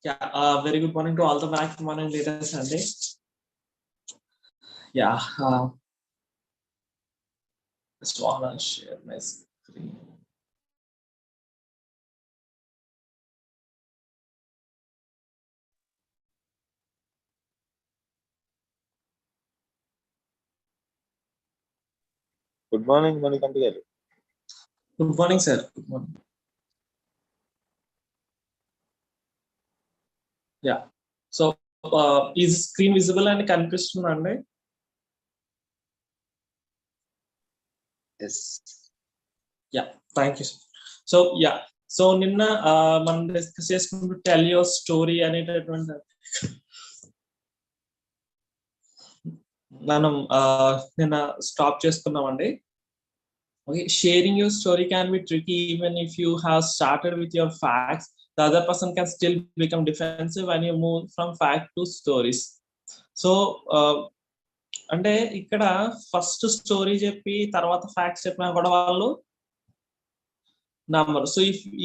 Yeah, very good morning to all the Mac morning leaders, Sunday. Yeah, just wanna share my screen. Good morning, Manikanti garu. Good morning, sir. Good morning. Yeah. So, is screen visible and కనిపిస్తుందండి? Yes. Yeah, thank you. So, yeah. So నిన్న మనం discuss చేసుకుంటూ tell your story అనేటటువంటి మనం నిన్న stop చేసుకున్నామండి. Okay, sharing your story can be tricky even if you have started with your facts. The other person can still become defensive when you move from fact to stories. So, అంటే ఇక్కడ first story చెప్పి తర్వాత facts చెప్పినా కూడా వాళ్ళు నమ్మరు. So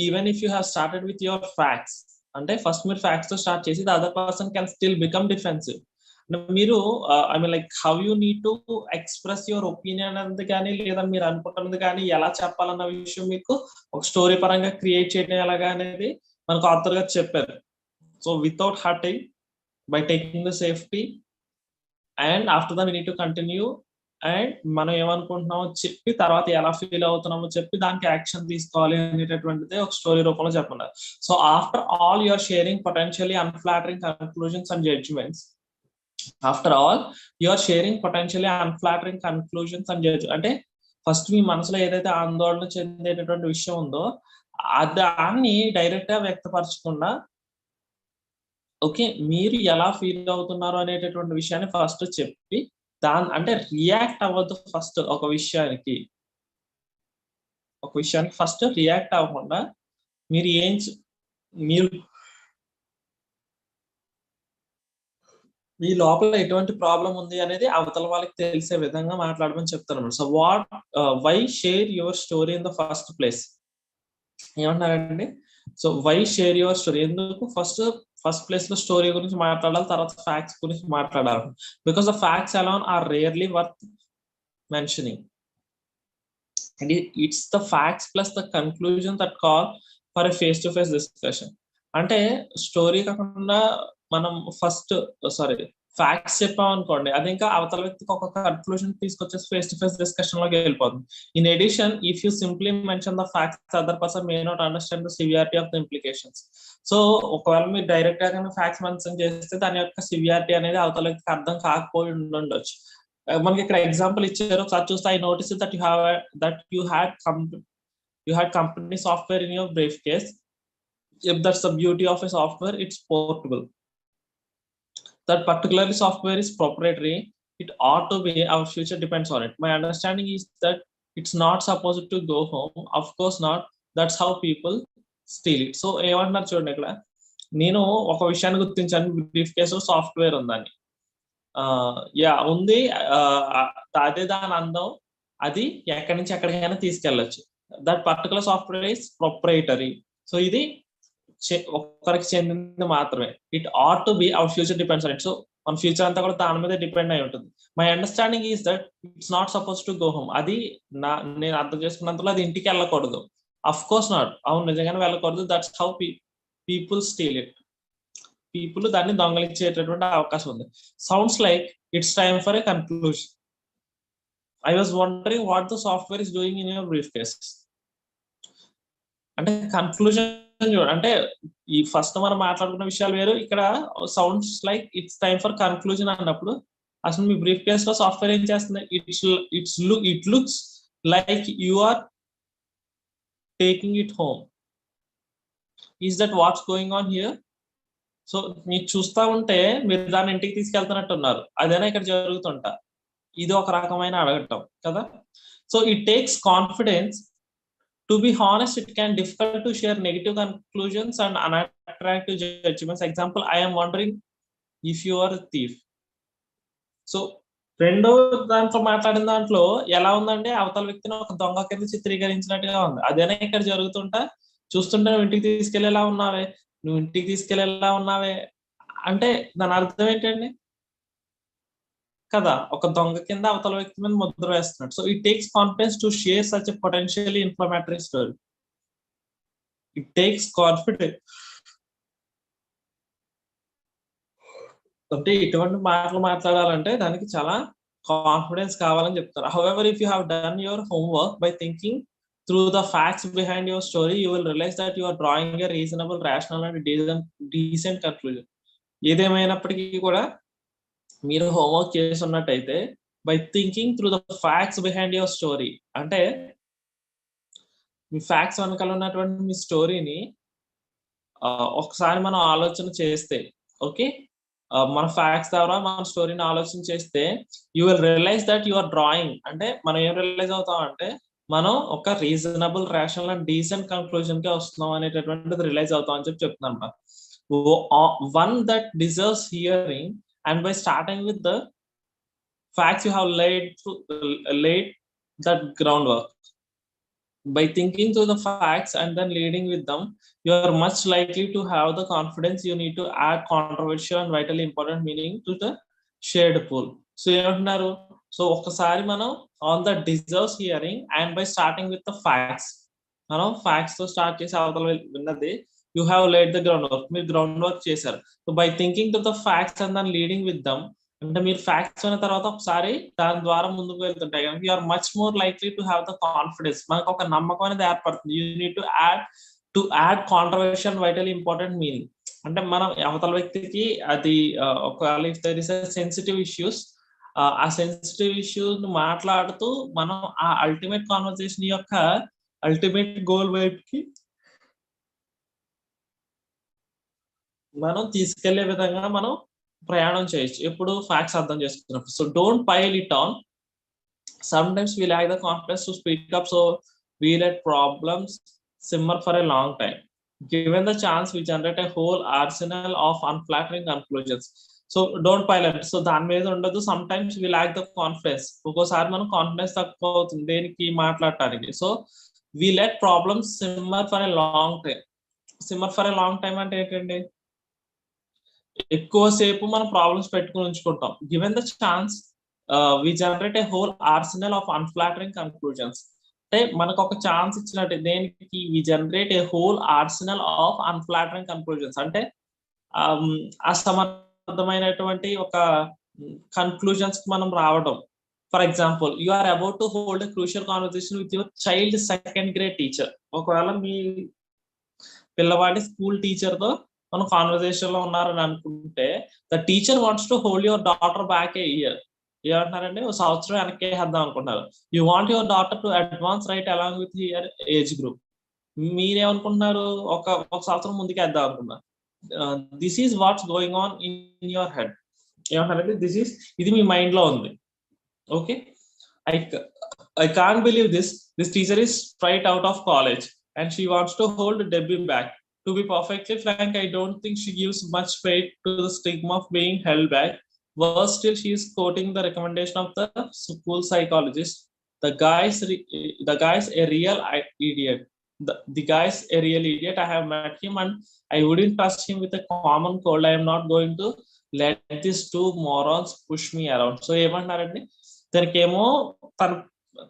even if you have started with your facts, అంటే first మీరు ఫ్యాక్ట్స్ తో స్టార్ట్ చేసి the other person can still become defensive. మీరు I mean like how you need to express your opinion అనేది కానీ లేదా మీరు అనుకుంటున్నది కానీ ఎలా చెప్పాలన్న విషయం మీకు ఒక స్టోరీ పరంగా క్రియేట్ చేయడం ఎలాగా అనేది మనకు ఆథర్ గా చెప్పారు. So without hurting, by taking the safety, and after that we need to continue, and మనం ఏమనుకుంటున్నామో చెప్పి తర్వాత ఎలా ఫీల్ అవుతున్నామో చెప్పి దానికి యాక్షన్ తీసుకోవాలి అనేటటువంటిది ఒక స్టోరీ రూపంలో చెప్పండి. So after all you are sharing potentially unflattering conclusions and judgments. After all you are sharing potentially unflattering conclusions and judgments. అంటే ఫస్ట్ మీ మనసులో ఏదైతే ఆందోళన చెందేటటువంటి విషయం ఉందో దాన్ని డైరెక్ట్ గా వ్యక్తపరచకుండా, ఓకే మీరు ఎలా ఫీల్ అవుతున్నారు అనేటటువంటి విషయాన్ని ఫస్ట్ చెప్పి అంటే రియాక్ట్ అవ్వద్దు. ఫస్ట్ ఒక విషయానికి ఫస్ట్ రియాక్ట్ అవ్వకుండా మీరు మీ లోపల ఎటువంటి ప్రాబ్లం ఉంది అనేది అవతల వాళ్ళకి తెలిసే విధంగా మాట్లాడమని చెప్తాను. So why share your story in the first place ఏమన్నారండి? So why share your story, ఎందుకు ఫస్ట్ ప్లేస్ లో స్టోరీ గురించి మాట్లాడాలి, తర్వాత ఫ్యాక్ట్స్ గురించి మాట్లాడాలి. Because the facts alone are rarely worth mentioning, and it's the facts plus the conclusion that call for a face to face discussion. అంటే story కాకుండా మనం ఫ్యాక్ట్స్ చెప్పాం అనుకోండి, అది ఇంకా అవతల వ్యక్తికి ఒక కన్క్లూజన్ తీసుకొచ్చేసి ఫేస్ టు ఫేస్ డిస్కషన్ లోకి వెళ్ళిపోతుంది. In addition, if you simply mention the facts, other person may not understand the severity of the implications. So ఒకవేళ మీరు డైరెక్ట్ గా ఫ్యాక్ట్స్ మెన్షన్ చేస్తే దాని యొక్క సివియారిటీ అనేది అవతల వ్యక్తికి అర్థం కాకపోయి ఉండొచ్చు. మనకి ఇక్కడ ఎగ్జాంపుల్ ఇచ్చారు, ఒకసారి చూస్తే I notice that you had company software in your brief case. If that's the beauty of a software, it's portable. That particular software is proprietary. It ought to be, our future depends on it. My understanding is that it's not supposed to go home. Of course not. That's how people steal it. So ఏమంటున్నారు చూడండి, ఇక్కడ నేను ఒక విషయాన్ని గుర్తించాను, brief case software ఉందని. ఉంది, అదే దాని అందం, అది ఎక్కడి నుంచి ఎక్కడికైనా తీసుకెళ్ళచ్చు. That particular software is proprietary. So ఇది ఒక్కరికి చెందింది మాత్రమే. It ought to be, our future depends on it. So మన ఫ్యూచర్ అంతా కూడా దాని మీద డిపెండ్ అయి ఉంటుంది. My understanding is that it's not suppose to go home. అది నేను అర్థం చేసుకున్నంతలో అది ఇంటికి వెళ్ళకూడదు. అఫ్ కోర్స్ నాట్, అవును నిజంగానే వెళ్ళకూడదు. That's how people steal it. People దాన్ని దొంగలించేటటువంటి అవకాశం ఉంది. Sounds like it's time for a conclusion. I was wondering what the software is doing in your brief case. అంటే కన్క్లూజన్ అంటే ఈ ఫస్ట్ మనం మాట్లాడుకున్న విషయాలు వేరు, ఇక్కడ sounds like it's time for conclusion అన్నప్పుడు అసలు మీ బ్రీఫ్ కేస్ లో సాఫ్ట్వేర్ ఏం చేస్తుంది? It looks like you are taking it home. Is that what's going on here? So మీరు చూస్తా ఉంటే మీరు దాన్ని ఇంటికి తీసుకెళ్తున్నట్టు ఉన్నారు, అదేనా ఇక్కడ జరుగుతుంటా? ఇది ఒక రకమైన అడగటం కదా. So it takes confidence. To be honest, it can be difficult to share negative conclusions and unattractive judgments. Example, I am wondering if you are a thief. So రెండో దాంట్లో మాట్లాడిన దాంట్లో ఎలా ఉందంటే అవతల వ్యక్తిని ఒక దొంగ కింద చిత్రీకరించినట్టుగా ఉంది. అదేనా ఇక్కడ జరుగుతుంటా చూస్తుంటే ఇంటికి తీసుకెళ్లేలా ఉన్నావే, నువ్వు ఇంటికి తీసుకెళ్ళి ఎలా ఉన్నావే అంటే దాని అర్థం ఏంటండి కదా, ఒక దొంగ కింద అవతల వ్యక్తి మీద ముద్ర వేస్తున్నాడు. So it takes confidence to share such a potentially inflammatory story. It takes confidence అంటే ఇటువంటి మాటలు మాట్లాడాలంటే దానికి చాలా కాన్ఫిడెన్స్ కావాలని చెప్తారు. However if you have done your homework by thinking through the facts behind your story, you will realize that you are drawing a reasonable, rational and decent conclusion. ఏదేమైనప్పటికీ కూడా మీరు హోంవర్క్ చేస్తున్నట్టయితే by thinking through the facts behind your story అంటే మీ facts వెనకాల ఉన్నటువంటి మీ స్టోరీని ఒకసారి మనం ఆలోచన చేస్తే, ఓకే, మన ఫ్యాక్ట్స్ ద్వారా మన స్టోరీని ఆలోచన చేస్తే you will realize that you are drawing అంటే మనం ఏం రియలైజ్ అవుతాం అంటే మనం ఒక reasonable, rational and decent conclusion కి వస్తున్నాం అనేటటువంటిది రియలైజ్ అవుతాం అని చెప్తున్నాను. One that deserves hearing and by starting with the facts you have laid that groundwork. By thinking through the facts and then leading with them, you are much likely to have the confidence you need to add controversial and vitally important meaning to the shared pool. So ఏమంటున్నారు, so ఒకసారి మనం on the deserves hearing and by starting with the facts, మనం facts తో start చేసి అవతల విన్నది you have laid the groundwork, మీరు groundwork చేశారు. So by thinking to the facts and then leading with them అంటే మీరు ఫ్యాక్ట్స్ అయిన తర్వాత ఒకసారి దాని ద్వారా ముందుకు వెళ్తుంటాయి కనుక you're much more likely to have the confidence, మనకు ఒక నమ్మకం అనేది ఏర్పడుతుంది. You need to add controversial vital important meaning అంటే మనం అవతల వ్యక్తికి అది ఒకవేళ if there is sensitive issues, ఆ సెన్సిటివ్ ఇష్యూస్ మాట్లాడుతూ మనం ఆ అల్టిమేట్ కాన్వర్సేషన్ యొక్క అల్టిమేట్ గోల్ వైపుకి మనం తీసుకెళ్లే విధంగా మనం ప్రయాణం చేయొచ్చు ఎప్పుడు ఫ్యాక్ట్స్ అర్థం చేసుకున్నప్పుడు. So don't pile it on. Sometimes we lack the confidence to speak up, so we let problems simmer for a long time. Given the chance, we generate a whole arsenal of unflattering conclusions. So don't pile it. So దాని మీద ఉండదు. Sometimes we lack the confidence. ఒక్కోసారి మనం confidence తక్కువ అవుతుంది దేనికి మాట్లాడటానికి. So we let problems simmer for a long time. Simmer for a long time అంటే ఏంటండి, ఎక్కువసేపు మనం ప్రాబ్లమ్స్ పెట్టుకుని ఉంచుకుంటాం. Given the chance we generate a whole arsenal of unflattering conclusions అంటే మనకు ఒక ఛాన్స్ ఇచ్చినట్టు దేనికి we generate a whole arsenal of unflattering conclusions అంటే అసమర్థమైనటువంటి ఒక కన్క్లూజన్స్ కి మనం రావడం. For example, you are about to hold a crucial conversation with your child second grade teacher. ఒకవేళ మీ పిల్లవాడి స్కూల్ టీచర్ తో మనం కాన్వర్సేషన్ లో ఉన్నారని అనుకుంటే the teacher wants to hold your daughter back a year. ఏమంటున్నారండి, ఒక సంవత్సరం వెనక్కి వేద్దాం అనుకుంటున్నారు. You want your daughter to advance right along with her age group. మీరేమనుకుంటున్నారు, ఒక సంవత్సరం ముందుకు వేద్దాం అనుకున్నారు. This is what's going on in your head. ఏమంటారంటే ఇది మీ మైండ్ లో ఉంది. Okay, I can't believe this teacher is straight out of college and she wants to hold Debbie back. To be perfectly frank, I don't think she gives much weight to the stigma of being held back. Worse still, she is quoting the recommendation of the school psychologist. The guy's a real idiot. The guy's a real idiot. I have met him and I wouldn't trust him with a common cold. I am not going to let these two morons push me around. So ఏమంటారండి, తనకేమో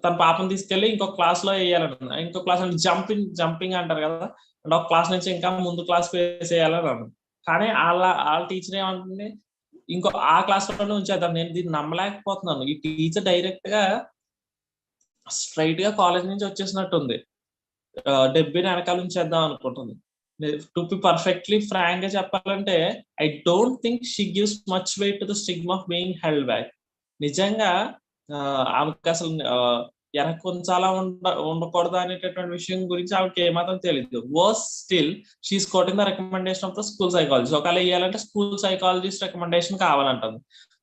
తన పాపం తీసుకెళ్లి ఇంకో class లో వేయాలన్న, ఇంకో class jumping అంటారు కదా, అంటే ఒక క్లాస్ నుంచి ఇంకా ముందు క్లాస్ వేసేయాలని అన్నాడు. కానీ వాళ్ళ టీచర్ ఏమంటుంది, ఇంకో ఆ క్లాస్ లోనే ఉంచేద్దాం. నేను దీన్ని నమ్మలేకపోతున్నాను. ఈ టీచర్ డైరెక్ట్ గా స్ట్రైట్ గా కాలేజ్ నుంచి వచ్చేసినట్టుంది, డెబ్బీని వెనకాల ఉంచేద్దాం అనుకుంటుంది. టు బి పర్ఫెక్ట్లీ ఫ్రాంక్ గా చెప్పాలంటే I don't think she gives much weight to the stigma of being held back. నిజంగా ఆమెకి అసలు వెనకొంచాలా ఉండకూడదు అనేటటువంటి విషయం గురించి ఆమెకి ఏమాత్రం తెలియదు. Worse still she's quoting the recommendation of the school psychologist. ఒకవేళ ఇవ్వాలంటే స్కూల్ సైకాలజిస్ట్ రికమెండేషన్ కావాలంటుంది.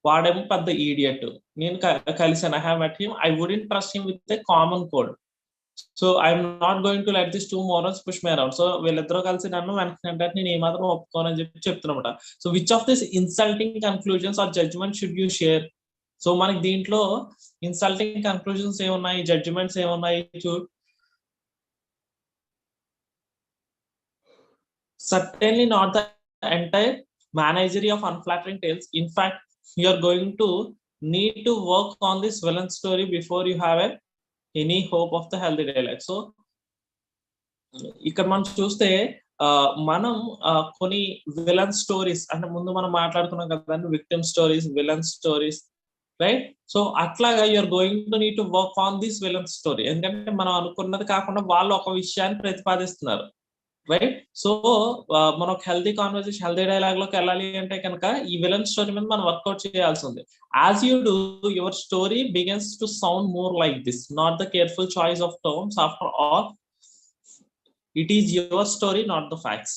వాడేమో పెద్ద ఈడియట్. నేను కలిసాను, I have met him, I wouldn't trust him with a common code. So I'm not going to let this two morals push me around. So వీళ్ళిద్దరూ కలిసి నన్ను వెనకంటే నేను ఏమాత్రం ఒప్పుకోనని చెప్తున్నమాట. So which of this insulting conclusions or judgment should you share? So మనకి దీంట్లో ఇన్సల్టింగ్ కన్క్లూజన్స్ ఏమున్నాయి, జడ్జిమెంట్స్ ఏమున్నాయి Certainly not the entire menagerie of unflattering tales. In fact, you are going to need to work on this villain story before you have any hope of the healthy dialogue. So ఇక్కడ మనం చూస్తే మనం కొన్ని villain stories అంటే ముందు మనం మాట్లాడుకున్నాం కదండి, victim stories, villain stories, right? So అట్లాగా you're going to need to work on this villain story. ఎందుకంటే మనం అనుకున్నది కాకుండా వాళ్ళు ఒక విషయాన్ని ప్రతిపాదిస్తున్నారు, రైట్? సో మనం ఒక హెల్తీ కాన్వర్సేషన్, హెల్తీ డైలాగ్ లోకి వెళ్ళాలి అంటే కనుక ఈ విలన్ స్టోరీ మీద మనం వర్కౌట్ చేయాల్సి ఉంది. As you do, your story begins to sound more like this, not the careful choice of terms. After all, it is your story, not the facts.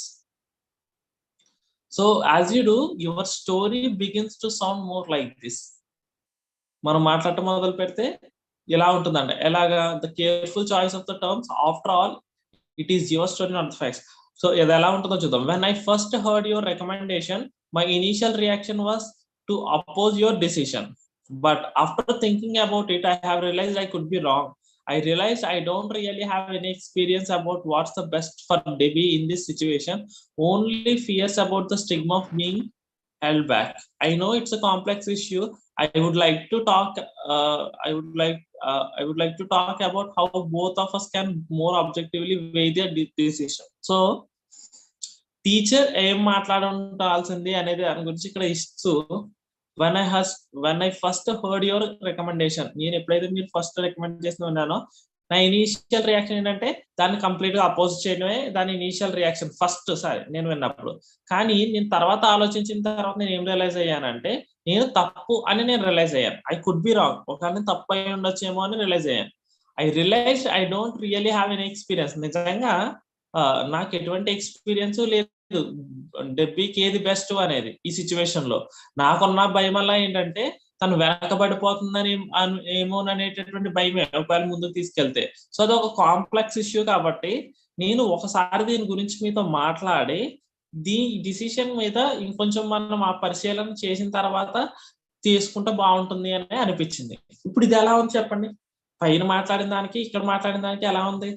So as you do, your story begins to sound more like this. మనం మాట్లాడటం మొదలు పెడితే ఎలా ఉంటుందంటే ఎలాగా, the careful choice of the terms, after all it is your story, not the facts. So ఇది ఎలా ఉంటుందో చూద్దాం. When I first heard your recommendation, my initial reaction was to oppose your decision, but after thinking about it, I have realized I could be wrong. I realized I don't really have any experience about what's the best for Debbie in this situation, only fears about the stigma of being held back. I know it's a complex issue. I would like to talk about how both of us can more objectively weigh their decision. So teacher ఏం మాట్లాడాల్సింది అనేది దాని గురించి ఇక్కడ ఇస్తూ, when I first heard your recommendation, నేను ఎప్పుడైతే మీరు ఫస్ట్ రికమెండ్ చేసి ఉన్నానో, నా ఇనీషియల్ రియాక్షన్ ఏంటంటే దాన్ని కంప్లీట్ గా అపోజ్ చేయడమే దాని ఇనీషియల్ రియాక్షన్ ఫస్ట్ సారి నేను విన్నప్పుడు. కానీ నేను తర్వాత ఆలోచించిన తర్వాత నేను ఏం రియలైజ్ అయ్యానంటే, నేను తప్పు అని నేను రియలైజ్ అయ్యాను. ఐ కుడ్ బి రాంగ్, ఒకవేళ తప్పు అయి ఉండొచ్చేమో అని రియలైజ్ అయ్యాను. I realize I don't really have any experience. నిజంగా నాకు ఎటువంటి ఎక్స్పీరియన్స్ లేదు డెబ్బీకి ఏది బెస్ట్ అనేది ఈ సిచ్యువేషన్ లో. నాకున్న భయం వల్ల ఏంటంటే తను వెనకబడిపోతుందని ఏమోననేటటువంటి భయమే ఒకవేళ ముందుకు తీసుకెళ్తే. సో అది ఒక కాంప్లెక్స్ ఇష్యూ కాబట్టి నేను ఒకసారి దీని గురించి మీతో మాట్లాడి డిసిషన్ మీద ఇంకొంచెం మనం ఆ పరిశీలన చేసిన తర్వాత తీసుకుంటే బాగుంటుంది అని అనిపించింది. ఇప్పుడు ఇది ఎలా ఉంది చెప్పండి? పైన మాట్లాడిన దానికి ఇక్కడ మాట్లాడిన దానికి ఎలా ఉంది?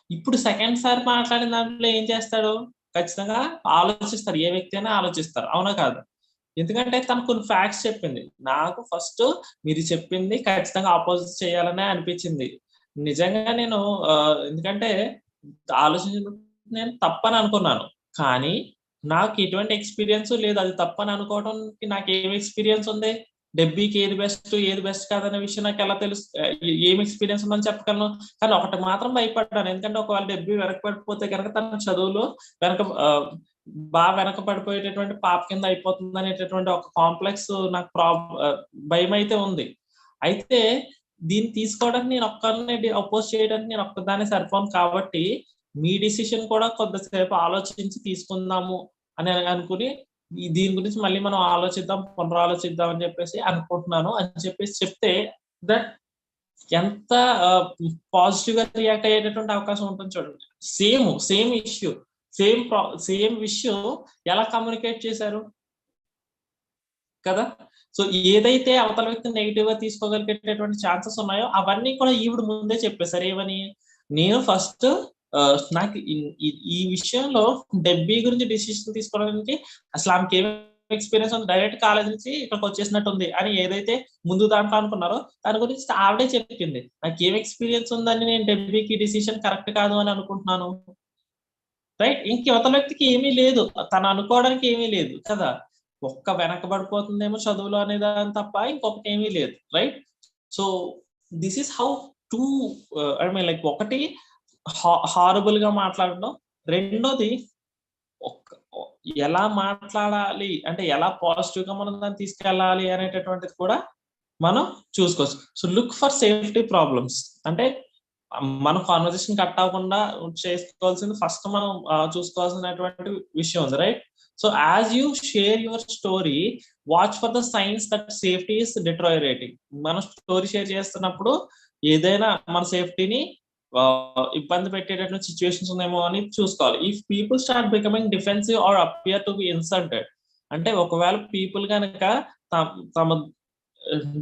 ఇప్పుడు సెకండ్ సారి మాట్లాడిన దాంట్లో ఏం చేస్తాడు? ఖచ్చితంగా ఆలోచిస్తారు, ఏ వ్యక్తి అయినా ఆలోచిస్తారు, అవునా కాదు? ఎందుకంటే తను కొన్ని ఫ్యాక్ట్స్ చెప్పింది. నాకు ఫస్ట్ మీరు చెప్పింది ఖచ్చితంగా ఆపోజిట్ చేయాలనే అనిపించింది. నిజంగా నేను ఎందుకంటే నేను తప్పని అనుకున్నాను, కానీ నాకు ఎటువంటి ఎక్స్పీరియన్స్ లేదు. అది తప్పని అనుకోవడానికి నాకు ఏం ఎక్స్పీరియన్స్ ఉంది? డెబ్బీకి ఏది బెస్ట్ కాదనే విషయం నాకు ఎలా తెలుసు? ఏం ఎక్స్పీరియన్స్ ఉందని చెప్పగలను. కానీ ఒకటి మాత్రం భయపడ్డాను, ఎందుకంటే ఒకవేళ డెబ్బీ వెనకబడిపోతే కనుక తన చదువులో బాగా వెనకబడిపోయేటటువంటి పాప కింద అయిపోతుంది అనేటటువంటి ఒక కాంప్లెక్స్ నాకు భయం అయితే ఉంది. అయితే దీన్ని తీసుకోవడానికి నేను ఒక్కరిని అపోజ్ చేయడానికి నేను ఒక్కదాన్ని సరిపోను కాబట్టి మీ డిసిషన్ కూడా కొద్దిసేపు ఆలోచించి తీసుకుందాము అని అనుకుని దీని గురించి మళ్ళీ మనం పునరాలోచిద్దాం అని చెప్పేసి అనుకుంటున్నాను అని చెప్పేసి చెప్తే దట్ ఎంత పాజిటివ్ గా రియాక్ట్ అయ్యేటటువంటి అవకాశం ఉంటుంది చూడండి. సేమ్ ఇష్యూ, సేమ్ విషయం ఎలా కమ్యూనికేట్ చేశారు కదా? సో ఏదైతే అవతల వ్యక్తి నెగిటివ్ గా తీసుకోగలిగేటటువంటి ఛాన్సెస్ ఉన్నాయో అవన్నీ కూడా ఈవిడ ముందే చెప్పేశారు. ఏమని? నేను ఫస్ట్ నాకు ఈ విషయంలో డెబ్బీ గురించి డిసిషన్ తీసుకోవడానికి అసలు ఆమెకి ఏం ఎక్స్పీరియన్స్ ఉంది, డైరెక్ట్ కాలేజ్ నుంచి ఇక్కడికి వచ్చేసినట్టుంది అని ఏదైతే ముందు దాంట్లో అనుకున్నారో దాని గురించి ఆవిడే చెప్పింది. నాకు ఏం ఎక్స్పీరియన్స్ ఉందని నేను డెబ్బీకి డిసిషన్ కరెక్ట్ కాదు అని అనుకుంటున్నాను, రైట్? యువతల వ్యక్తికి ఏమీ లేదు, తను అనుకోవడానికి ఏమీ లేదు కదా. ఒక్క వెనకబడిపోతుందేమో చదువులో అనే దాని తప్ప ఇంకొకటి ఏమీ లేదు, right? So this is how to I mean like ఒకటి హారబుల్ గా మాట్లాడడం, రెండోది ఎలా మాట్లాడాలి అంటే ఎలా పాజిటివ్ గా మనం దాన్ని తీసుకెళ్ళాలి అనేటటువంటిది కూడా మనం చూసుకోవచ్చు. So look for safety problems అంటే మనం కాన్వర్సేషన్ కట్ అవ్వకుండా చేసుకోవాల్సింది ఫస్ట్ మనం చూసుకోవాల్సినటువంటి విషయం ఉంది, right? So as you share your story, watch for the signs that safety is deteriorating. మనం స్టోరీ షేర్ చేస్తున్నప్పుడు ఏదైనా మన సేఫ్టీని ఇబ్బంది పెట్టేటటువంటి సిచ్యువేషన్స్ ఉందేమో అని చూసుకోవాలి. If people start becoming defensive or appear to be insulted, అంటే ఒకవేళ పీపుల్ కనుక తమ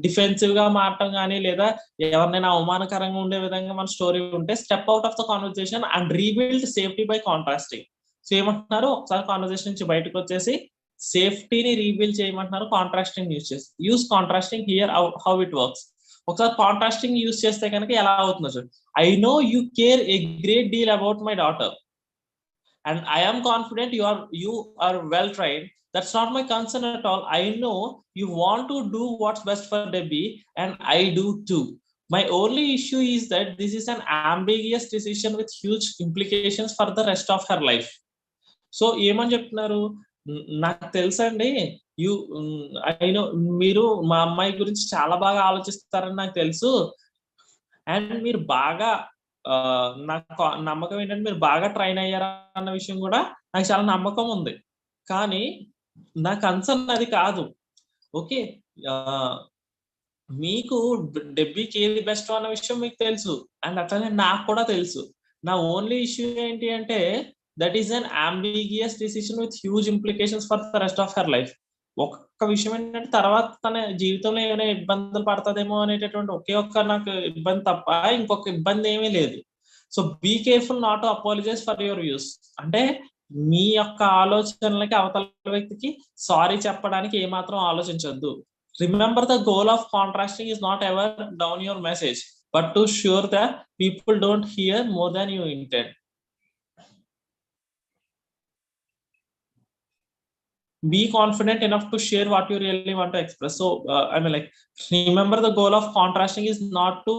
డిఫెన్సివ్ గా మారటం కానీ లేదా ఎవరినైనా అవమానకరంగా ఉండే విధంగా మన స్టోరీ ఉంటే, step out of the conversation and rebuild safety by contrasting. So ఏమంటున్నారు, ఒకసారి కాన్వర్సేషన్ నుంచి బయటకు వచ్చేసి సేఫ్టీని రీబిల్డ్ చేయమంటున్నారు కాంట్రాస్టింగ్ యూజ్ చేసి. Use contrasting here how it works. ఒకసారి కాంట్రాస్టింగ్ యూజ్ చేస్తే కనుక ఎలా అవుతుందో చూడండి. I know you care a great deal about my daughter and I am confident you are well trained. That's not my concern at all. I know you want to do what's best for Debbie, and I do too. My only issue is that this is an ambiguous decision with huge implications for the rest of her life. So ఏమని చెప్తున్నారు, నాకు తెలుసండి, I know మీరు మా అమ్మాయి గురించి చాలా బాగా ఆలోచిస్తారని నాకు తెలుసు, అండ్ మీరు బాగా నాకు నమ్మకం ఏంటంటే మీరు బాగా ట్రైన్ అయ్యారా అన్న విషయం కూడా నాకు చాలా నమ్మకం ఉంది. కానీ నా కన్సర్న్ అది కాదు. ఓకే, మీకు డెబ్బీకి ఏది బెస్ట్ అన్న విషయం మీకు తెలుసు, అండ్ అట్లనే నాకు కూడా తెలుసు. నా ఓన్లీ ఇష్యూ ఏంటి అంటే that is an ambiguous decision with huge implications for the rest of her life. ఒక్క విషయం ఏంటంటే తర్వాత తన జీవితంలో ఏమైనా ఇబ్బందులు పడతాదేమో అనేటటువంటి ఒకే ఒక్క నాకు ఇబ్బంది తప్ప ఇంకొక ఇబ్బంది ఏమీ లేదు. So be careful not to apologize for your views. అంటే మీ యొక్క ఆలోచనలకి అవతల వ్యక్తికి సారీ చెప్పడానికి ఏమాత్రం ఆలోచించొద్దు. Remember the goal of contrasting is not ever down your message, but to sure that people don't hear more than you intend. Be confident enough to share what you really want to express. So I mean, like, remember the goal of contrasting is not to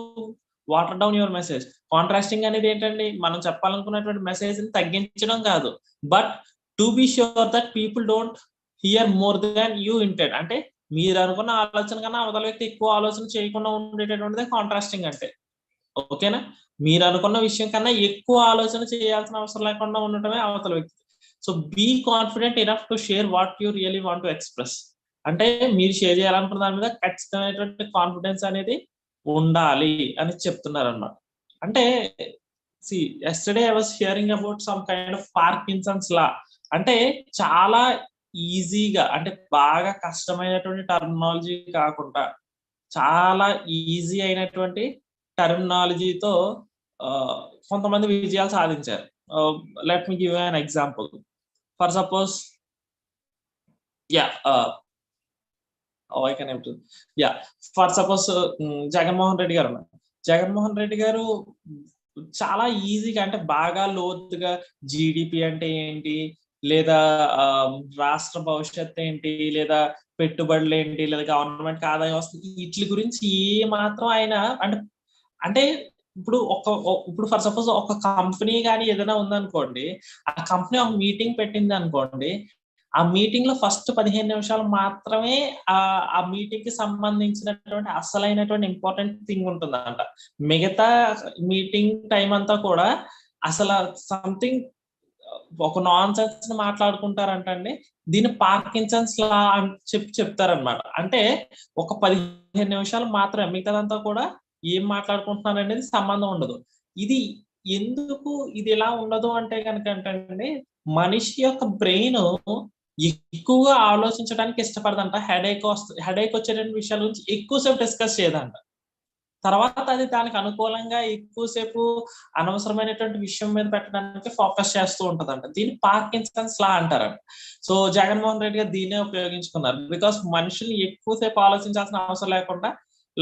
water down your message. Contrasting అనేది ఏంటండి, మనం చెప్పాలనుకున్నటువంటి message ని తగ్గించడం కాదు, but to be sure that people don't here more than you intend. అంటే మీరు అనుకున్న ఆలోచన కన్నా అవతల వ్యక్తి ఎక్కువ ఆలోచన చేయకుండా ఉండేటటువంటిదే కాంట్రాస్టింగ్ అంటే. ఓకేనా, మీరు అనుకున్న విషయం కన్నా ఎక్కువ ఆలోచన చేయాల్సిన అవసరం లేకుండా ఉండటమే అవతల వ్యక్తి. So be confident enough to share what you really want to express. అంటే మీరు షేర్ చేయాలనుకున్న దాని మీద ఖచ్చితమైనటువంటి కాన్ఫిడెన్స్ అనేది ఉండాలి అని చెప్తున్నారు అన్నమాట. అంటే yesterday I was hearing about some kind of Parkinson's law. అంటే చాలా ఈజీగా, అంటే బాగా కష్టమైనటువంటి టర్మినాలజీ కాకుండా చాలా ఈజీ అయినటువంటి టర్మినాలజీతో కొంతమంది విజయాలు సాధించారు. Let me give an example. For suppose, for suppose Jaganmohan Reddy గారు ఉన్నారు. జగన్మోహన్ రెడ్డి గారు చాలా ఈజీగా, అంటే బాగా లోతుగా జీడిపి అంటే ఏంటి, లేదా రాష్ట్ర భవిష్యత్తు ఏంటి, లేదా పెట్టుబడులు ఏంటి, లేదా గవర్నమెంట్ ఆదాయం వస్తుంది, వీటి గురించి ఏ మాత్రం ఆయన అంటే ఇప్పుడు ఫర్ సపోజ్ ఒక కంపెనీ కానీ ఏదైనా ఉందనుకోండి, ఆ కంపెనీ ఒక మీటింగ్ పెట్టింది అనుకోండి, ఆ మీటింగ్ లో ఫస్ట్ 15 నిమిషాలు మాత్రమే ఆ మీటింగ్ కి సంబంధించినటువంటి అసలైనటువంటి ఇంపార్టెంట్ థింగ్ ఉంటుందంట. మిగతా మీటింగ్ టైం అంతా కూడా అసలు సంథింగ్ ఒక నాన్ సెన్స్ మాట్లాడుకుంటారంటండి. దీన్ని పార్కిన్సన్స్ లా అని చెప్తారనమాట. అంటే ఒక 15 నిమిషాలు మాత్రమే, మిగతాదంతా కూడా ఏం మాట్లాడుకుంటున్నారు అనేది సంబంధం ఉండదు. ఇది ఎందుకు ఇది ఎలా ఉండదు అంటే కనుక అంటే మనిషి యొక్క బ్రెయిన్ ఎక్కువగా ఆలోచించడానికి ఇష్టపడదంట. హెడేక్ వచ్చేటువంటి విషయాల గురించి ఎక్కువసేపు డిస్కస్ చేయదంట. తర్వాత అది దానికి అనుకూలంగా ఎక్కువసేపు అనవసరమైనటువంటి విషయం మీద పెట్టడానికి ఫోకస్ చేస్తూ ఉంటదంట. దీన్ని పార్కిన్సన్స్ లా అంటారంట. సో జగన్మోహన్ రెడ్డి గారు దీన్నే ఉపయోగించుకున్నారు. బికాస్ మనుషుల్ని ఎక్కువసేపు ఆలోచించాల్సిన అవసరం లేకుండా,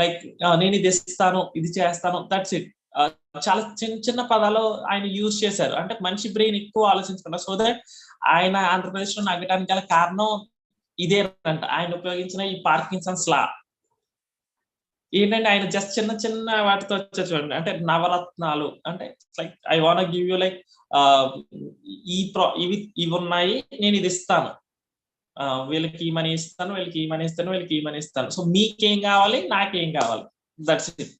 లైక్ నేను ఇది ఇస్తాను, ఇది చేస్తాను, దట్స్ ఇట్, చాలా చిన్న చిన్న పదాలు ఆయన యూజ్ చేశారు. అంటే మనిషి బ్రెయిన్ ఎక్కువ ఆలోచించుకున్నారు. సో దట్ ఆయన ఆంధ్రప్రదేశ్ లో నగ్గడానికి గల కారణం ఇదేనంట. ఆయన ఉపయోగించిన ఈ పార్కిన్సన్స్ లా ఏంటంటే ఆయన జస్ట్ చిన్న చిన్న వాటితో వచ్చారు చూడండి. అంటే నవరత్నాలు అంటే like I want give you like ఇవి ఉన్నాయి, నేను ఇది ఇస్తాను, వీళ్ళకి ఈ మనీ ఇస్తాను, వీళ్ళకి ఈ మనీ ఇస్తాను, వీళ్ళకి ఈ మనీ ఇస్తాను, సో మీకేం కావాలి, నాకేం కావాలి, దట్స్ ఇట్.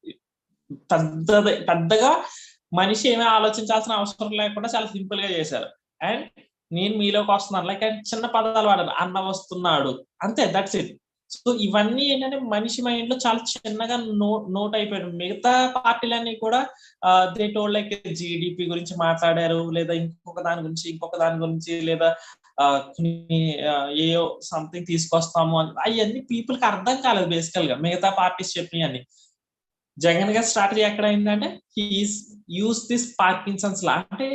పెద్దగా మనిషి ఏమీ ఆలోచించాల్సిన అవసరం లేకుండా చాలా సింపుల్ గా చేశారు. అండ్ నేను మీలోకి వస్తున్నాను, లైక్ చిన్న పదాలు వాడారు, అన్న వస్తున్నాడు, అంతే, దట్స్ ఇట్. సో ఇవన్నీ ఏంటంటే మనిషి మైండ్ లో చాలా చిన్నగా నోట్ అయిపోయారు. మిగతా పార్టీలన్నీ కూడా దే టోల్డ్ లైక్ జీడిపి గురించి మాట్లాడారు, లేదా ఇంకొక దాని గురించి లేదా ఏయో సంథింగ్ తీసుకొస్తాము అని. అవన్నీ పీపుల్ కి అర్థం కాలేదు బేసికల్ గా మిగతా పార్టీస్ చెప్పినవన్నీ. జగన్ గారి స్ట్రాటజీ ఎక్కడ అయిందంటే హీఈస్ యూస్ దిస్ పార్కిన్సన్స్ లా. అంటే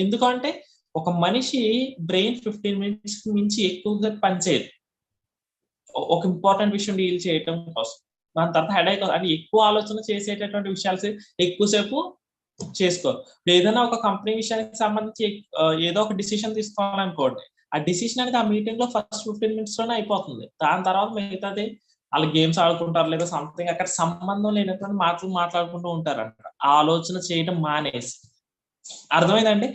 ఎందుకంటే ఒక మనిషి బ్రెయిన్ 15 మినిట్స్ మించి ఎక్కువగా పనిచేయదు ఒక ఇంపార్టెంట్ విషయం డీల్ చేయడం కోసం. దాని తర్వాత హెడేక్ అని ఎక్కువ ఆలోచన చేసేటటువంటి విషయాలు ఎక్కువసేపు చేసుకోరు. ఏదైనా ఒక కంపెనీ విషయానికి సంబంధించి ఏదో ఒక డిసిషన్ తీసుకోవాలనుకోండి, ఆ డిసిషన్ అనేది ఆ మీటింగ్ లో ఫస్ట్ 15 మినిట్స్ లోనే అయిపోతుంది. దాని తర్వాత మిగతాది వాళ్ళు గేమ్స్ ఆడుకుంటారు లేదా సంథింగ్ అక్కడ సంబంధం లేనటువంటి మాటలు మాట్లాడుకుంటూ ఉంటారంట ఆలోచన చేయడం మానేసి. అర్థమైందండి?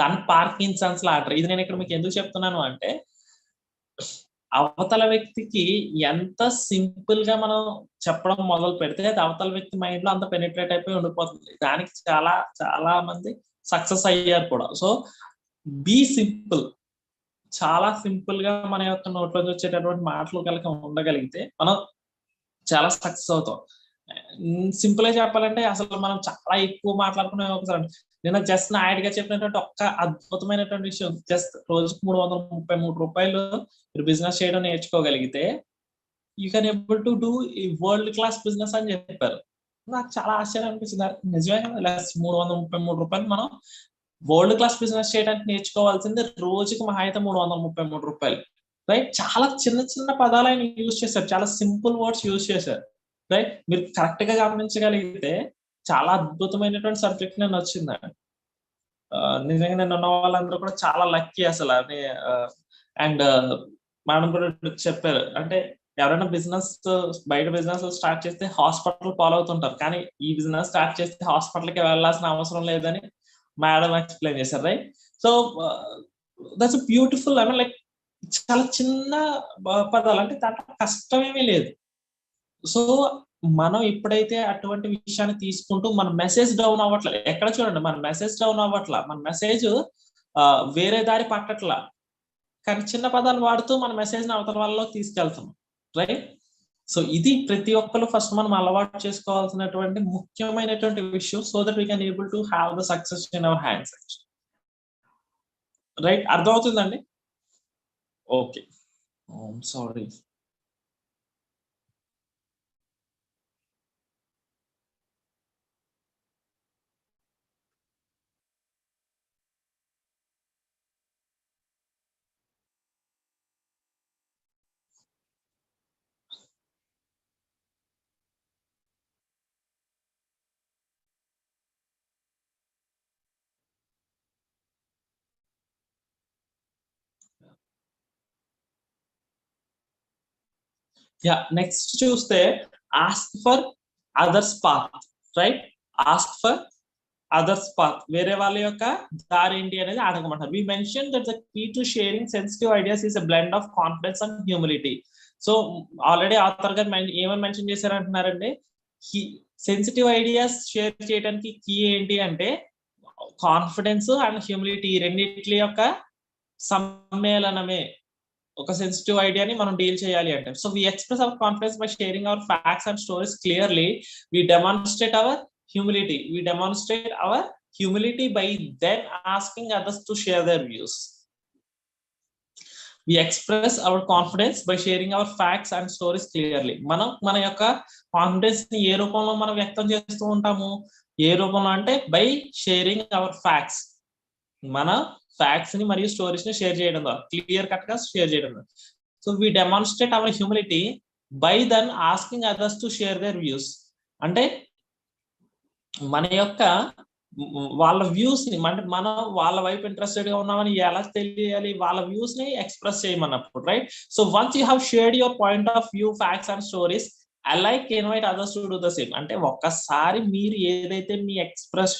దాన్ని పార్కిన్సన్స్ లా అంటారు. ఇది నేను ఇక్కడ మీకు ఎందుకు చెప్తున్నాను అంటే అవతల వ్యక్తికి ఎంత సింపుల్ గా మనం చెప్పడం మొదలు పెడితే అది అవతల వ్యక్తి మైండ్ లో అంత పెనిట్రేట్ అయిపోయి ఉండిపోతుంది. దానికి చాలా చాలా మంది సక్సెస్ అయ్యారు కూడా. సో బీ సింపుల్, చాలా సింపుల్ గా మన యొక్క నోట్లో వచ్చేటటువంటి మాటలు కనుక ఉండగలిగితే మనం చాలా సక్సెస్ అవుతాం. సింపుల్ గా చెప్పాలంటే అసలు మనం చాలా ఎక్కువ మాట్లాడుకునే ఒకసారి నేను జస్ట్ నాయుడు గా చెప్పినటువంటి ఒక్క అద్భుతమైనటువంటి విషయం, జస్ట్ రోజుకు 333 రూపాయలు మీరు బిజినెస్ చేయడం నేర్చుకోగలిగితే you can able to do ఈ వరల్డ్ క్లాస్ బిజినెస్ అని చెప్పారు. నాకు చాలా ఆశ్చర్యం అనిపించింది. నిజమే కదా, 333 రూపాయలు మనం వరల్డ్ క్లాస్ బిజినెస్ చేయడానికి నేర్చుకోవాల్సింది రోజుకి మహా అయితే 333 రూపాయలు. రైట్? చాలా చిన్న చిన్న పదాలు ఆయన యూజ్ చేశారు, చాలా సింపుల్ వర్డ్స్ యూజ్ చేశారు. రైట్? మీరు కరెక్ట్ గా గమనించగలిగితే చాలా అద్భుతమైనటువంటి సబ్జెక్ట్ నేను వచ్చిందండి. నిజంగా నేను ఉన్న వాళ్ళందరూ కూడా చాలా లక్కీ అసలు. అని అండ్ మేడం కూడా చెప్పారు, అంటే ఎవరైనా బిజినెస్ బయట బిజినెస్ స్టార్ట్ చేస్తే హాస్పిటల్ ఫాలో అవుతుంటారు, కానీ ఈ బిజినెస్ స్టార్ట్ చేస్తే హాస్పిటల్కి వెళ్ళాల్సిన అవసరం లేదని మేడం ఎక్స్ప్లెయిన్ చేశారు. Right? So that's beautiful. I mean like చాలా చిన్న పదాలు, అంటే దాంట్లో కష్టం ఏమీ లేదు. సో మనం ఎప్పుడైతే అటువంటి విషయాన్ని తీసుకుంటూ మన మెసేజ్ డౌన్ అవ్వట్లేదు, ఎక్కడ చూడండి మన మెసేజ్ డౌన్ అవ్వట్లా, మన మెసేజ్ వేరే దారి పట్టట్లా, కానీ చిన్న పదాలు వాడుతూ మన మెసేజ్ ని అవతల వాళ్ళలో తీసుకెళ్తాం. రైట్? సో ఇది ప్రతి ఒక్కరు ఫస్ట్ మనం అలవాటు చేసుకోవాల్సినటువంటి ముఖ్యమైనటువంటి విషయం, so that we can able to have the success in our hands. Right? అర్థమవుతుందండి? Okay, sorry. యా, నెక్స్ట్ చూస్తే ask for others path. Right? Ask for others path, వేరే వాళ్ళ యొక్క దారి ఏంటి అనేది అడగమంటారు. We mention that the key to sharing sensitive ideas is a blend of confidence and humility. So already author గారు ఏమని మెన్షన్ చేశారంటున్నారంటే, సెన్సిటివ్ ఐడియాస్ షేర్ చేయడానికి కీ ఏంటి అంటే కాన్ఫిడెన్స్ అండ్ హ్యూమిలిటీ, రెండింటి యొక్క సమ్మేళనమే ఒక సెన్సిటివ్ ఐడియాని మనం డీల్ చేయాలి అంటే. So we express our confidence by sharing our facts and stories clearly. We demonstrate our humility. We demonstrate our humility by then asking others to share their views. We express our confidence by sharing our facts and stories clearly. మనం మన యొక్క confidence ని ఏ రూపంలో మనం వ్యక్తం చేస్తూ ఉంటాము? ఏ రూపంలో అంటే బై షేరింగ్ అవర్ ఫ్యాక్ట్స్, మన ఫ్యాక్ట్స్ ని మరియు స్టోరీస్ ని షేర్ చేయడం ద్వారా, క్లియర్ కట్ గా షేర్ చేయడం ద్వారా. So we demonstrate our humility by then asking others to share their views. అంటే మన యొక్క వాళ్ళ వ్యూస్ ని, అంటే మనం వాళ్ళ వైపు ఇంట్రెస్టెడ్ గా ఉన్నామని ఎలా తెలియాలి? వాళ్ళ వ్యూస్ ని ఎక్స్ప్రెస్ చేయమన్నప్పుడు. Right? So once you have shared your point of view, facts and stories, I like invite others to do the same. అంటే ఒక్కసారి మీరు ఏదైతే మీ ఎక్స్ప్రెస్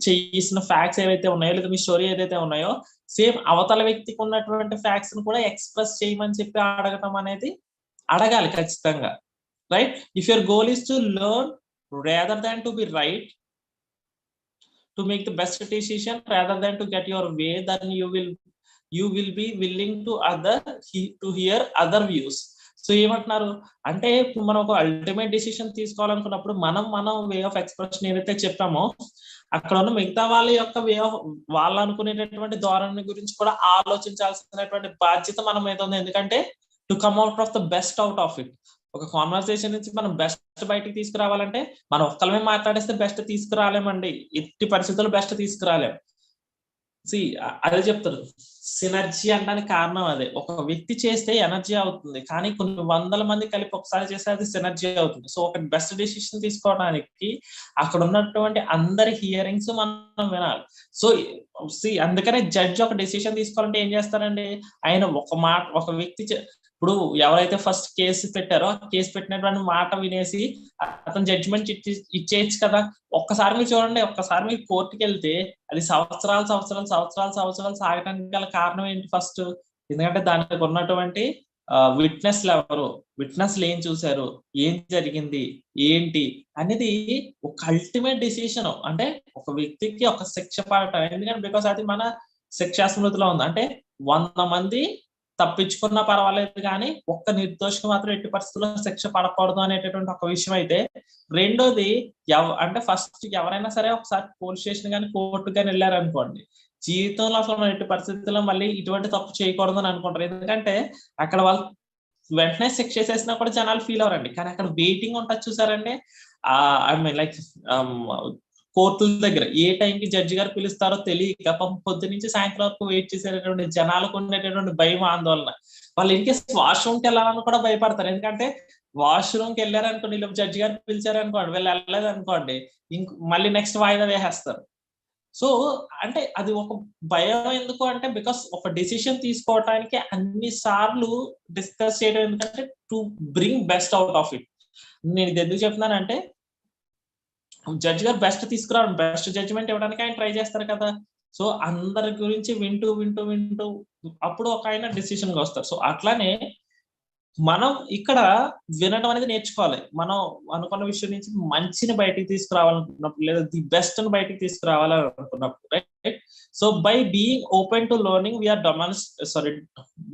చేసిన ఫ్యాక్ట్స్ ఏవైతే ఉన్నాయో లేదా మీ స్టోరీ ఏదైతే ఉన్నాయో, సేమ్ అవతల వ్యక్తికి ఉన్నటువంటి ఫ్యాక్ట్స్ ని కూడా ఎక్స్ప్రెస్ చేయమని చెప్పి అడగటం అనేది అడగాలి ఖచ్చితంగా. Right? If your goal is to learn rather than to be right, to make the best decision rather than to get your way, then you will be willing to hear other views. So ఏమంటున్నారు అంటే, ఇప్పుడు మనం ఒక ultimate decision తీసుకోవాలనుకున్నప్పుడు మన way of expression ఏదైతే చెప్పామో అక్కడ ఉన్న మిగతా వాళ్ళ యొక్క వే ఆఫ్, వాళ్ళు అనుకునేటటువంటి ధోరణి గురించి కూడా ఆలోచించాల్సినటువంటి బాధ్యత మన మీద ఉంది. ఎందుకంటే to come out of the best out of it. ఒక కాన్వర్సేషన్ నుంచి మనం బెస్ట్ బయటికి తీసుకురావాలంటే మనం ఒక్కలమే మాట్లాడేస్తే బెస్ట్ తీసుకురాలేమండి, ఎట్టి పరిస్థితుల్లో బెస్ట్ తీసుకురాలేం. అదే చెప్తారు, సినర్జీ అనడానికి కారణం అదే. ఒక వ్యక్తి చేస్తే ఎనర్జీ అవుతుంది, కానీ కొన్ని వందల మంది కలిపి ఒకసారి చేస్తే అది సినర్జీ అవుతుంది. సో ఒక బెస్ట్ డెసిషన్ తీసుకోవడానికి అక్కడ ఉన్నటువంటి అందరి హియరింగ్స్ మనం వినాలి. సో అందుకనే జడ్జి ఒక డెసిషన్ తీసుకోవాలంటే ఏం చేస్తారండి, ఆయన ఒక వ్యక్తి ఇప్పుడు ఎవరైతే ఫస్ట్ కేసు పెట్టారో ఆ కేసు పెట్టినటువంటి మాట వినేసి అతను జడ్జిమెంట్ ఇచ్చేయచ్చు కదా. ఒక్కసారి మీరు చూడండి, ఒక్కసారి మీరు కోర్టుకి వెళ్తే అది సంవత్సరాలు సాగడానికి గల కారణం ఏంటి? ఫస్ట్ ఎందుకంటే దానికి ఉన్నటువంటి విట్నెస్లు ఎవరు, విట్నెస్లు ఏం చూశారు, ఏం జరిగింది ఏంటి అనేది ఒక అల్టిమేట్ డిసిషన్. అంటే ఒక వ్యక్తికి ఒక శిక్ష పడటం, ఎందుకంటే బికాస్ అది మన శిక్షా స్మృతిలో ఉంది. అంటే 100 మంది తప్పించుకున్నా పర్వాలేదు కానీ ఒక్క నిర్దోషికి మాత్రం ఎట్టి పరిస్థితుల్లో శిక్ష పడకూడదు అనేటటువంటి ఒక విషయం అయితే, రెండోది అంటే ఫస్ట్ ఎవరైనా సరే ఒకసారి పోలీస్ స్టేషన్ కానీ కోర్టు కానీ వెళ్ళారనుకోండి, జీవితంలో అసలు ఎట్టి పరిస్థితుల్లో మళ్ళీ ఇటువంటి తప్పు చేయకూడదు అని అనుకుంటారు. ఎందుకంటే అక్కడ వాళ్ళు వెంటనే శిక్ష చేసేసినా కూడా జనాలు ఫీల్ అవరండి, కానీ అక్కడ వెయిటింగ్ ఉంటుంది చూసారండి. ఐ మీన్ లైక్ కోర్టుల దగ్గర ఏ టైంకి జడ్జి గారు పిలుస్తారో తెలియక పొద్దు నుంచి సాయంత్రం వరకు వెయిట్ చేసేటటువంటి జనాలకు ఉండేటటువంటి భయం, ఆందోళన. వాళ్ళు ఇన్కేస్ వాష్రూమ్కి వెళ్ళాలని కూడా భయపడతారు. ఎందుకంటే వాష్రూమ్కి వెళ్ళారనుకోండి, ఇలా జడ్జి గారు పిలిచారనుకోండి, వీళ్ళు వెళ్ళలేదు అనుకోండి, మళ్ళీ నెక్స్ట్ వాయిదా వేసేస్తారు. సో అంటే అది ఒక భయం. ఎందుకు అంటే బికాస్ ఒక డెసిషన్ తీసుకోవటానికి అన్ని సార్లు డిస్కస్ చేయడం, ఎందుకంటే to bring best out of it. నేను ఇది ఎందుకు చెప్తున్నానంటే, జడ్జి గారు బెస్ట్ తీసుకురావడం, బెస్ట్ జడ్జిమెంట్ ఇవ్వడానికి ఆయన ట్రై చేస్తారు కదా. సో అందరి గురించి వింటూ వింటూ వింటూ అప్పుడు ఒక ఆయన డెసిషన్ గా వస్తారు. సో అట్లానే మనం ఇక్కడ వినడం అనేది నేర్చుకోవాలి. మనం అనుకున్న విషయం నుంచి మంచిని బయటికి తీసుకురావాలనుకున్నప్పుడు, లేదా ది బెస్ట్ ని బయటికి తీసుకురావాలని అనుకున్నప్పుడు, right? So by being open to learning we're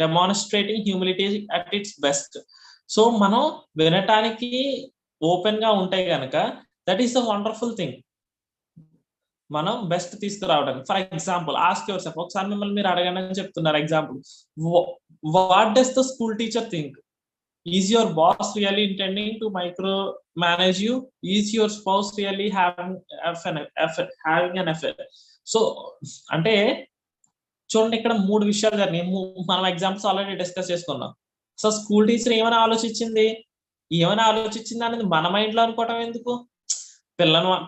demonstrating humility at its best. So మనం వినటానికి ఓపెన్ గా ఉంటే గనక that is the wonderful thing, మనం బెస్ట్ తీసుకురావడానికి. For example, ask yourself, ఒకసారి మిమ్మల్ని మీరు అడగండి అని చెప్తున్నారు. Example, what does the school teacher think? Is your boss really intending to micromanage you? Is your spouse really having an affair? So అంటే చూడండి, ఇక్కడ 3 విషయాలు జరిగినాయి. మనం ఎగ్జాంపుల్స్ ఆల్రెడీ డిస్కస్ చేసుకున్నాం. సో స్కూల్ టీచర్ ఏమైనా ఆలోచించింది అనేది మన మైండ్ లో అనుకోవటం ఎందుకు?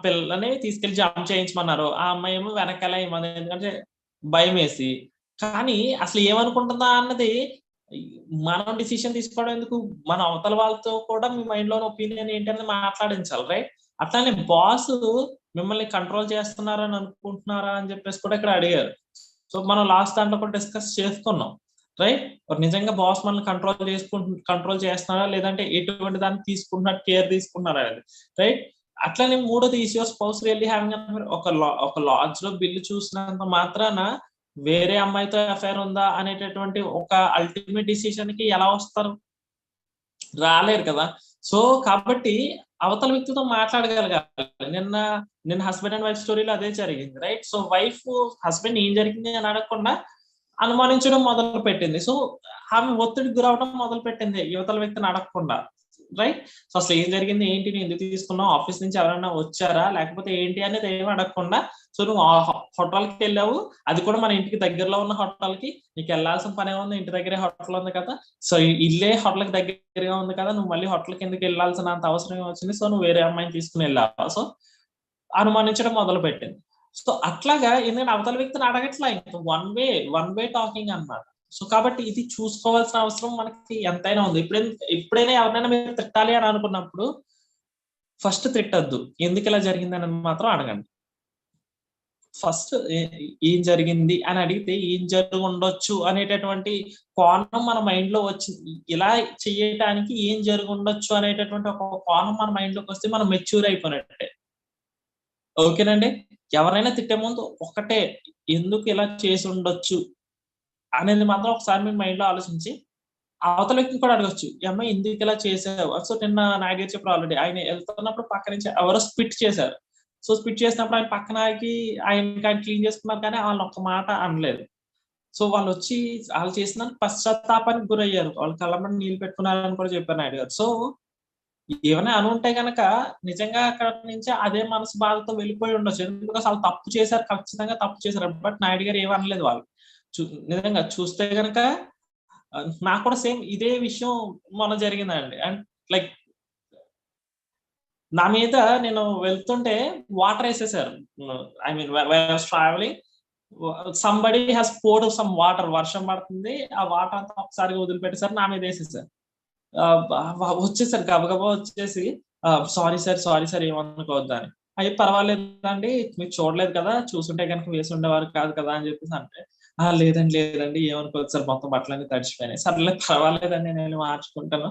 పిల్లని తీసుకెళ్లి జామ్ చేయించమన్నారు, ఆ అమ్మాయి ఏమో వెనకాల ఏమన్నా, ఎందుకంటే భయం వేసి. కానీ అసలు ఏమనుకుంటుందా అన్నది మనం డిసిషన్ తీసుకోవడం ఎందుకు? మన అవతల వాళ్ళతో కూడా మీ మైండ్ లోని ఒపీనియన్ ఏంటి అనేది మాట్లాడించాలి, రైట్? అట్లానే బాస్ మిమ్మల్ని కంట్రోల్ చేస్తున్నారని అనుకుంటున్నారా అని చెప్పేసి కూడా ఇక్కడ అడిగారు. సో మనం లాస్ట్ దాంట్లో కూడా డిస్కస్ చేసుకున్నాం, రైట్? నిజంగా బాస్ మనల్ని కంట్రోల్ చేస్తున్నారా, లేదంటే ఎటువంటి దాన్ని తీసుకుంటున్నారు, కేర్ తీసుకుంటున్నారా అనేది, రైట్? అట్లానే మూడోది, is your spouse really having ఒక లాడ్జ్ లో బిల్లు చూసినంత మాత్రాన వేరే అమ్మాయితో అఫైర్ ఉందా అనేటటువంటి ఒక అల్టిమేట్ డిసిషన్ కి ఎలా వస్తారు? రాలేరు కదా. సో కాబట్టి అవతల వ్యక్తితో మాట్లాడగలగాలి. నిన్న హస్బెండ్ అండ్ వైఫ్ స్టోరీలో అదే జరిగింది, రైట్? సో వైఫ్ హస్బెండ్ ఏం జరిగింది అని అడగకుండా అనుమానించడం మొదలు పెట్టింది. సో ఆమె ఒత్తిడికి గురవడం మొదలు పెట్టింది యువతల వ్యక్తిని అడగకుండా, రైట్? సో అసలు ఏం జరిగింది, ఏంటి, నేను ఎందుకు తీసుకున్నావు, ఆఫీస్ నుంచి ఎవరైనా వచ్చారా, లేకపోతే ఏంటి అనేది ఏమి అడగకుండా, సో నువ్వు హోటల్కి వెళ్ళావు, అది కూడా మన ఇంటికి దగ్గరలో ఉన్న హోటల్కి, నీకు వెళ్ళాల్సిన పని ఉంది, ఇంటి దగ్గరే హోటల్ ఉంది కదా, సో ఇల్లే హోటల్కి దగ్గరగా ఉంది కదా, నువ్వు మళ్ళీ హోటల్కి ఎందుకు వెళ్ళాల్సినంత అవసరం వచ్చింది, సో నువ్వు వేరే అమ్మాయిని తీసుకుని వెళ్ళావు. సో అనుమానించడం మొదలు పెట్టింది. సో అట్లాగా ఎందుకంటే అవతల వ్యక్తిని అడగట్లా, ఇంకా వన్ వే టాకింగ్ అన్నమాట. సో కాబట్టి ఇది చూసుకోవాల్సిన అవసరం మనకి ఎంతైనా ఉంది. ఎప్పుడైనా ఎవరినైనా మీరు తిట్టాలి అని అనుకున్నప్పుడు ఫస్ట్ తిట్టద్దు, ఎందుకు ఇలా జరిగింది అని మాత్రం అడగండి. ఫస్ట్ ఏం జరిగింది అని అడిగితే ఏం జరిగి ఉండొచ్చు అనేటటువంటి కోణం మన మైండ్ లో వచ్చి, ఇలా చేయటానికి ఏం జరిగి ఉండొచ్చు అనేటటువంటి ఒక కోణం మన మైండ్ లోకి వస్తే మనం మెచ్యూర్ అయిపోయినట్టే. ఓకేనండి? ఎవరైనా తిట్టే ముందు ఒకటే, ఎందుకు ఇలా చేసి ఉండొచ్చు అనేది మాత్రం ఒకసారి మీ మైండ్ లో ఆలోచించి అవతల వ్యక్తిని కూడా అడగొచ్చు, ఈ అమ్మాయి ఎందుకు ఇలా చేసావు. సో నిన్న నాగేర్ చెప్పారు ఆల్రెడీ, ఆయన వెళ్తున్నప్పుడు పక్క నుంచి ఎవరో స్పిట్ చేశారు. సో స్పిట్ చేసినప్పుడు ఆయన పక్కన ఆయన క్లీన్ చేసుకున్నారు, కానీ వాళ్ళు ఒక్క మాట అనలేదు. సో వాళ్ళు చేసిన పశ్చాత్తాపానికి గురయ్యారు, వాళ్ళు కళ్ళమ్మని నీళ్ళు పెట్టుకున్నారని కూడా చెప్పారు నాయుడు గారు. సో ఏమైనా అని ఉంటే కనుక నిజంగా అక్కడ నుంచి అదే మనసు బాధతో వెళ్ళిపోయి ఉండొచ్చు. ఎందుకంటే అసలు తప్పు చేశారు, ఖచ్చితంగా తప్పు చేశారు. బట్ నాయుడు గారు ఏమనలేదు వాళ్ళు. నిజంగా చూస్తే కనుక నాకు కూడా సేమ్ ఇదే విషయం మొన్న జరిగిందండి. అండ్ లైక్ నా మీద నేను వెళ్తుంటే వాటర్ వేసేసారు. I mean travelling, somebody has poured some water, వర్షం పడుతుంది, ఆ వాటర్ అంతా ఒకసారిగా వదిలిపెట్టేసారు, నా మీద వేసేసారు. వచ్చేసారు గబగబా వచ్చేసి, సారీ సార్ ఏమనుకోవద్దు అని. అయ్యి పర్వాలేదండి, మీరు చూడలేదు కదా, చూసుంటే కనుక వేసి ఉండేవారు కాదు కదా అని చెప్పేసి అంటే, లేదండి ఏమనుకోవద్దు సార్, మొత్తం బట్టలన్నీ తడిచిపోయినాయి. సర్లే పర్వాలేదండి, నేను మార్చుకుంటాను,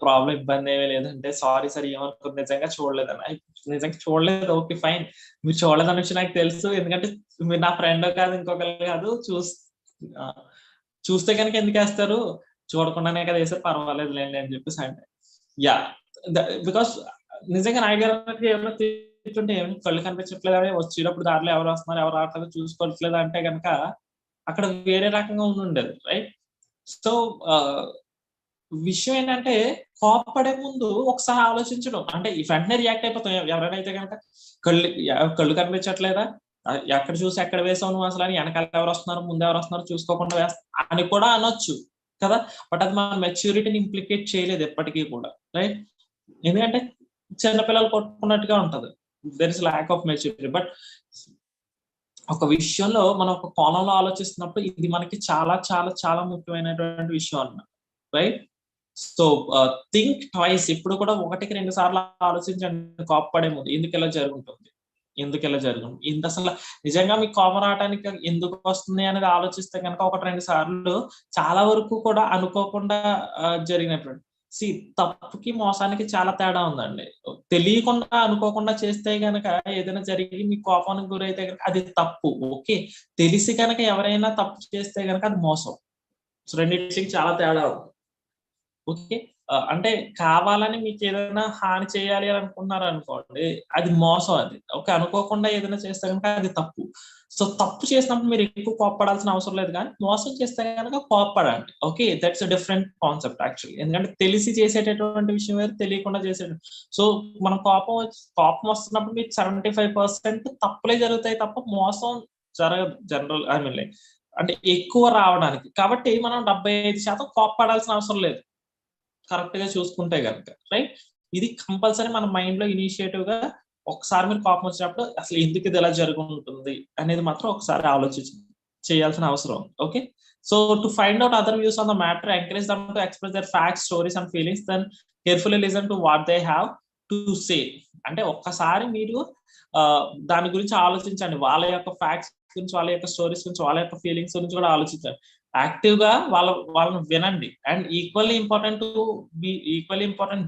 ప్రాబ్లం ఇబ్బంది ఏమీ లేదంటే, సారీ సార్ ఏమనుకోవద్దు, నిజంగా చూడలేదని. నిజంగా చూడలేదు, ఓకే ఫైన్, మీరు చూడలేదని వచ్చి నాకు తెలుసు, ఎందుకంటే మీరు నా ఫ్రెండ్ కాదు, ఇంకొకరు కాదు, చూస్తే కనుక ఎందుకు వేస్తారు, చూడకుండానే కదా వేసారు, పర్వాలేదు లేండి అని చెప్పేసి అంటే, యా బికాస్ నిజంగా నాయుడు గారు ఏమైనా తింటుంటే ఏమైనా కళ్ళు కనిపించట్లేదా, వచ్చేటప్పుడు దారిలో ఎవరు వస్తున్నారు ఎవరు రావట్లేదు చూసుకోవట్లేదు అంటే కనుక అక్కడ వేరే రకంగా ఉండేది, రైట్? సో విషయం ఏంటంటే కోప్పడే ముందు ఒకసారి ఆలోచించడం, అంటే ఈ వెంటనే రియాక్ట్ అయిపోతాం. ఎవరైనా అయితే కనుక కళ్ళు కనిపించట్లేదా, ఎక్కడ చూసి ఎక్కడ వేసావు నువ్వు అసలు అని, వెనకాల ఎవరు వస్తున్నారు ముందు ఎవరు వస్తున్నారు చూసుకోకుండా వేస్తా అని కూడా అనొచ్చు కదా. బట్ అది మన మెచ్యూరిటీని ఇంప్లికేట్ చేయలేదు ఎప్పటికీ కూడా, రైట్? ఎందుకంటే చిన్నపిల్లలు కొట్టుకున్నట్టుగా ఉంటది, there is lack of maturity. But ఒక విషయంలో మనం ఒక కోణంలో ఆలోచిస్తున్నప్పుడు ఇది మనకి చాలా చాలా చాలా ముఖ్యమైనటువంటి విషయం అన్నమాట, రైట్? సో థింక్ ట్వైస్, ఇప్పుడు కూడా 1-2 సార్లు ఆలోచించండి కోప్పడే ముందు, ఎందుకు ఇలా జరుగుతుంది, ఇంత అసలు నిజంగా మీకు కోపం రావడానికి ఎందుకు వస్తుంది అనేది ఆలోచిస్తే కనుక 1-2 సార్లు చాలా వరకు కూడా అనుకోకుండా జరిగినటువంటి తప్పుకి మోసానికి చాలా తేడా ఉందండి. తెలియకుండా అనుకోకుండా చేస్తే గనక ఏదైనా జరిగి మీ కోపానికి గురైతే కనుక అది తప్పు, ఓకే. తెలిసి కనుక ఎవరైనా తప్పు చేస్తే కనుక అది మోసం. సో రెండింటికి చాలా తేడా ఉంది, ఓకే. అంటే కావాలని మీకు ఏదైనా హాని చేయాలి అని అనుకున్నారు అనుకోండి, అది మోసం. అది ఓకే, అనుకోకుండా ఏదైనా చేస్తే కనుక అది తప్పు. సో తప్పు చేసినప్పుడు మీరు ఎక్కువ కోప్పడాల్సిన అవసరం లేదు, కానీ మోసం చేస్తే కనుక కోప్పడండి, okay. That's different concept actually. ఎందుకంటే తెలిసి చేసేటటువంటి విషయం వేరు, తెలియకుండా చేసేటువంటి. సో మనం కోపం వస్తున్నప్పుడు మీకు 75% తప్పులే జరుగుతాయి తప్ప మోసం జరగదు, జనరల్ ఐ మీన్ లైక్ అంటే ఎక్కువ రావడానికి. కాబట్టి మనం 75% కోప్పడాల్సిన అవసరం లేదు కరెక్ట్ గా చూసుకుంటే కనుక, రైట్? ఇది కంపల్సరీ మన మైండ్ లో ఇనిషియేటివ్ గా ఒకసారి మీరు కోపం వచ్చినప్పుడు అసలు ఎందుకు ఇది ఎలా జరుగుతుంది అనేది మాత్రం ఒకసారి ఆలోచించి చేయాల్సిన అవసరం, okay. So to find out other views on the matter, encourage them to express their facts, stories and feelings, then carefully listen to what they have to say. అంటే ఒక్కసారి మీరు దాని గురించి ఆలోచించండి, వాళ్ళ యొక్క ఫ్యాక్ట్స్ గురించి, వాళ్ళ యొక్క స్టోరీస్ గురించి, వాళ్ళ యొక్క ఫీలింగ్స్ గురించి కూడా ఆలోచించండి. యాక్టివ్ గా వాళ్ళని వినండి. And equally important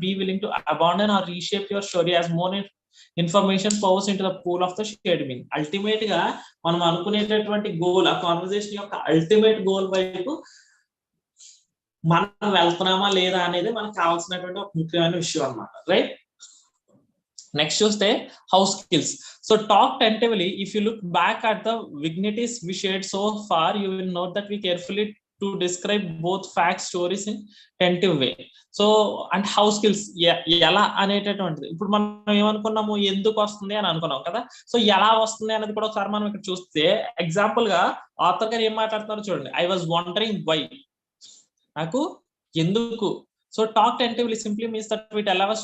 be willing to abandon or reshape your story as more information powers into the pool of the shared meaning. Ultimate గా మనం అనుకునేటటువంటి గోల్, ఆ కాన్వర్సేషన్ యొక్క అల్టిమేట్ గోల్ వైపు మనం వెళ్తున్నామా లేదా అనేది మనకు కావాల్సినటువంటి ఒక ముఖ్యమైన విషయం అన్నమాట, రైట్? నెక్స్ట్ చూస్తే how's skills. So talk tentatively. If you look back at the vignettes we shared so far, you will note that we carefully to describe both facts, stories in tentative way. So and how's skills ఎలా అనేటటువంటిది, ఇప్పుడు మనం ఏమనుకున్నాము, ఎందుకు వస్తుంది అని అనుకున్నాం కదా. So ఎలా వస్తుంది అనేది కూడా ఒకసారి మనం ఇక్కడ చూస్తే, ఎగ్జాంపుల్ గా ఆథర్ గారు ఏం మాట్లాడుతున్నారో చూడండి. ఐ వాజ్ వండరింగ్ వై, నాకు ఎందుకు. So talk tentatively simply means that we tell our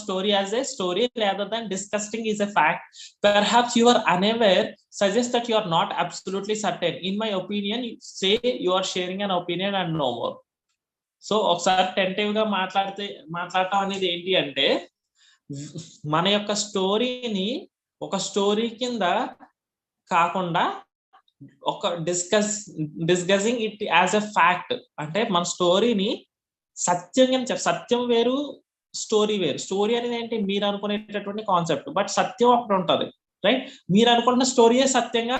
story as a story rather than discussing is a fact. Perhaps you are unaware, suggest that you are not absolutely certain. In my opinion, say you are sharing an opinion and no more. So ఒకసారి tentative గా మాట్లాడటం అనేది ఏంటి అంటే, మన యొక్క స్టోరీని ఒక స్టోరీ కింద కాకుండా ఒక discussing it as a fact. అంటే మన స్టోరీని సత్యం వేరు, స్టోరీ వేరు. స్టోరీ అనేది ఏంటి, మీరు అనుకునేటటువంటి కాన్సెప్ట్, బట్ సత్యం అక్కడ ఉంటది, రైట్? మీరు అనుకున్న స్టోరీయే సత్యంగా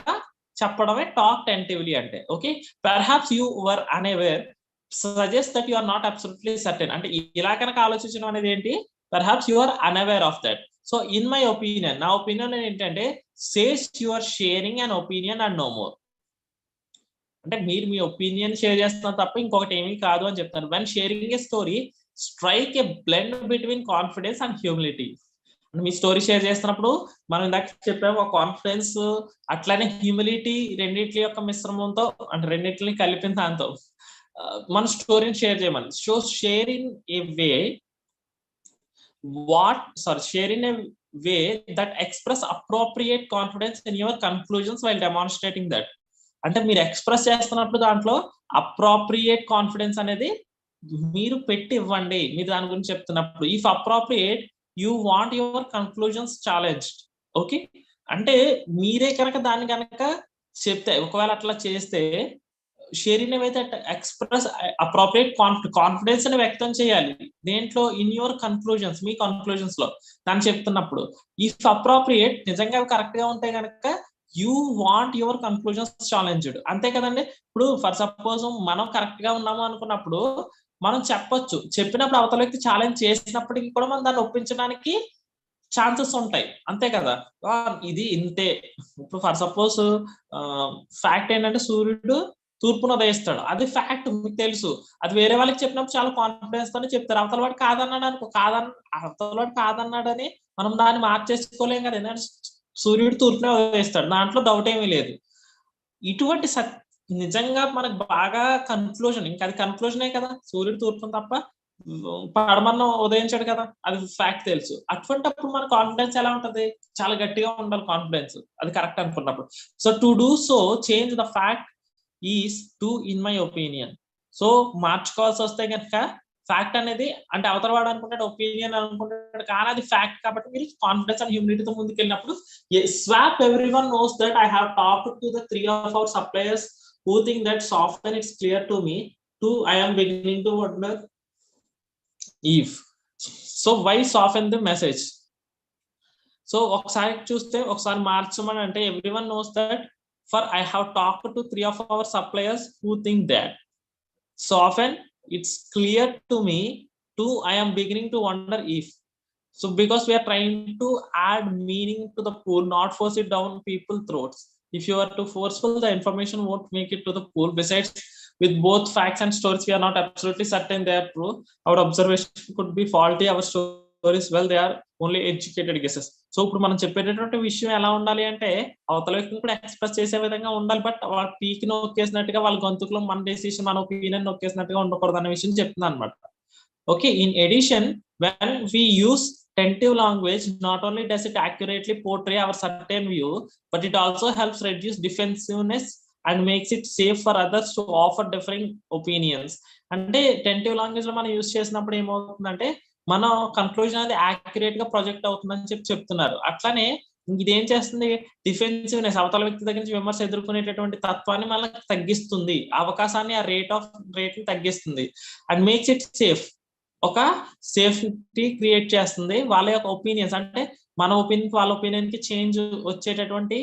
చెప్పడమే టాక్ టెంటివ్లీ అంటే, okay. Perhaps you were unaware, suggest that you are not absolutely certain. అంటే ఇలా కనుక ఆలోచించడం అనేది ఏంటి, perhaps you are unaware of that. So in my opinion, నా ఒపీనియన్ ఏంటంటే, says you are sharing an opinion and no more. అంటే మీరు మీ ఒపీనియన్ షేర్ చేస్తున్నారు తప్ప ఇంకొకటి ఏమీ కాదు అని చెప్తారు. When sharing A story strike A blend between confidence and humility. Me story share చేస్తున్నప్పుడు మనం ఇందాక చెప్పాము, ఒక కాన్ఫిడెన్స్ అట్లానే హ్యూమిలిటీ రెండింటి యొక్క మిశ్రమంతో, అంటే రెండింటిని కలిపిన దాంతో మన స్టోరీని షేర్ చేయమని. So share in a way share in a way that express appropriate confidence in your conclusions while demonstrating that. అంటే మీరు ఎక్స్ప్రెస్ చేస్తున్నప్పుడు దాంట్లో అప్రోప్రియేట్ కాన్ఫిడెన్స్ అనేది మీరు పెట్టి ఇవ్వండి. మీరు దాని గురించి చెప్తున్నప్పుడు if appropriate you want your conclusions challenged. Okay, అంటే మీరే కనుక దాన్ని కనుక చెప్తే, ఒకవేళ అట్లా చేస్తే షేరింగ్ ఏవైతే ఎక్స్ప్రెస్ అప్రోప్రియేట్ కాన్ఫిడెన్స్ అని వ్యక్తం చేయాలి. దేంట్లో? In your conclusions, me conclusions లో దాన్ని చెప్తున్నప్పుడు. ఇఫ్ అప్రోప్రియేట్ నిజంగా కరెక్ట్ గా ఉంటే కనుక you want your conclusions challenged. అంతే కదండి. ఇప్పుడు ఫర్ సపోజ్ మనం కరెక్ట్ గా ఉన్నాము అనుకున్నప్పుడు మనం చెప్పొచ్చు, చెప్పినప్పుడు అవతల వ్యక్తి ఛాలెంజ్ చేసినప్పటికీ కూడా మనం దాన్ని ఒప్పించడానికి ఛాన్సెస్ ఉంటాయి. అంతే కదా, ఇది ఇంతే. ఇప్పుడు ఫర్ సపోజ్ ఫ్యాక్ట్ ఏంటంటే సూర్యుడు తూర్పున ఉదయిస్తాడు, అది ఫ్యాక్ట్, మీకు తెలుసు. అది వేరే వాళ్ళకి చెప్పినప్పుడు చాలా కాన్ఫిడెన్స్ తోనే చెప్తారు. అవతల వాడు కాదన్నాడు అనుకో, అవతల వాడు కాదన్నాడని మనం దాన్ని మార్చేసుకోలేం కదా. ఎందుకంటే సూర్యుడు తూర్పునే ఉదయిస్తాడు, దాంట్లో డౌట్ ఏమీ లేదు. ఇటువంటి నిజంగా మనకు బాగా కన్క్లూజన్, ఇంకా అది కన్క్లూజనే కదా, సూర్యుడు తూర్పును తప్ప పడమన్న ఉదయించాడు కదా, అది ఫ్యాక్ట్ తెలుసు. అటువంటిప్పుడు మన కాన్ఫిడెన్స్ ఎలా ఉంటది? చాలా గట్టిగా ఉండాలి కాన్ఫిడెన్స్, అది కరెక్ట్ అనుకున్నప్పుడు. So to do so change the fact is to in my opinion. So మార్చుకోవాల్సి వస్తే కనుక ఫ్యాక్ట్ అనేది, అంటే అవతల వాడు అనుకుంటాడు ఒపీనియన్ అనుకుంటాడు, కానీ అది ఫ్యాక్ట్ కాబట్టి మీరు కాన్ఫిడెన్స్ అండ్ హ్యూమిలిటీతో ముందుకు వెళ్ళినప్పుడు swap everyone knows that I have talked to the 3 of our suppliers who think that soften it's clear to me to I am beginning to wonder if. So why soften the message? So ఒకసారి చూస్తే ఒకసారి మార్చమని అంటే everyone knows that for I have talked to 3 of our suppliers who think that. So often it's clear to me to I am beginning to wonder if. So because we are trying to add meaning to the pool, not force it down people's throats. If you are too forceful, the information won't make it to the pool. Besides, with both facts and stories, we are not absolutely certain they are true. Our observation could be faulty. Our stories, well, they are only educated guesses. So ఇప్పుడు మనం చెప్పేటటువంటి విషయం ఎలా ఉండాలి అంటే అవతల వ్యక్తిని కూడా ఎక్స్ప్రెస్ చేసే విధంగా ఉండాలి. బట్ వాళ్ళ పీకి నొక్కేసినట్టుగా, వాళ్ళ గొంతుకులో మన డెసిషన్, మన ఒపీనియన్ నొక్కేసినట్టుగా ఉండకూడదు అనే విషయం చెప్తున్నాను అనమాట. Okay, in addition when we use tentative language, not only does it accurately portray our certain view, but it also helps reduce defensiveness and makes it safe for others to offer differing opinions. అంటే tentative language లో మనం use చేసినప్పుడు ఏమవుతుందంటే మన conclusion అనేది accurate గా project అవుతుందని చెప్తున్నారు. అట్లానే ఇదేం చేస్తుంది? డిఫెన్సివ్నెస్, అవతల వ్యక్తి దగ్గర నుంచి విమర్శ ఎదుర్కొనేటటువంటి తత్వాన్ని మనకు తగ్గిస్తుంది, అవకాశాన్ని, ఆ రేట్ ని తగ్గిస్తుంది. అండ్ మేక్స్ ఇట్ సేఫ్, ఒక సేఫ్టీ క్రియేట్ చేస్తుంది. వాళ్ళ యొక్క ఒపీనియన్స్, అంటే మన ఒపీనియన్ వాళ్ళ ఒపీనియన్ కి చేంజ్ వచ్చేటటువంటి